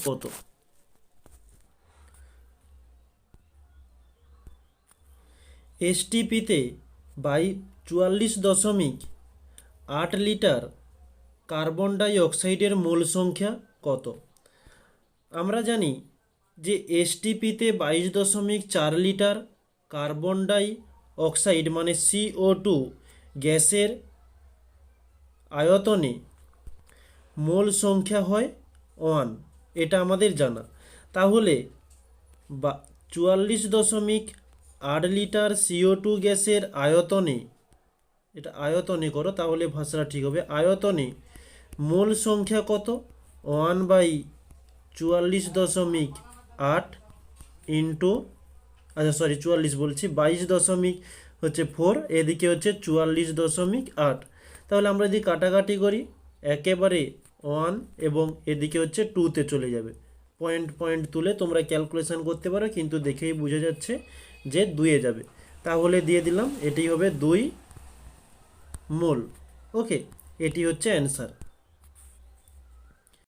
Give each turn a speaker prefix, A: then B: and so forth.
A: কত? এসটিপিতে 44.8 litre carbon die অক্সাইডের মোল সংখ্যা কত? আমরা জানি যে এসটিপিতে 22.4 লিটার কার্বন ডাই অক্সাইড মানে CO2 গ্যাসের আয়তনে মোল সংখ্যা হয় 1, এটা আমাদের জানা। তাহলে 44.8 লিটার CO2 গ্যাসের আয়তনে, এটা আয়তনে করো তাহলে ভাষাটা ঠিক হবে, আয়তনে মোল সংখ্যা কত? 1/44.8 ইন্টু, আচ্ছা সরি 44 বলছি, 22.4, এদিকে হচ্ছে 44.8। তাহলে আমরা যদি কাটাকাটি করি একেবারে 1 এবং এদিকে হচ্ছে 2তে চলে যাবে। পয়েন্ট পয়েন্ট তুলে তোমরা ক্যালকুলেশন করতে পারো, কিন্তু দেখেই বোঝা যাচ্ছে যে 2-এ যাবে। তাহলে দিয়ে দিলাম, এটি হবে 2 মোল। ওকে, এটি হচ্ছে অ্যান্সার।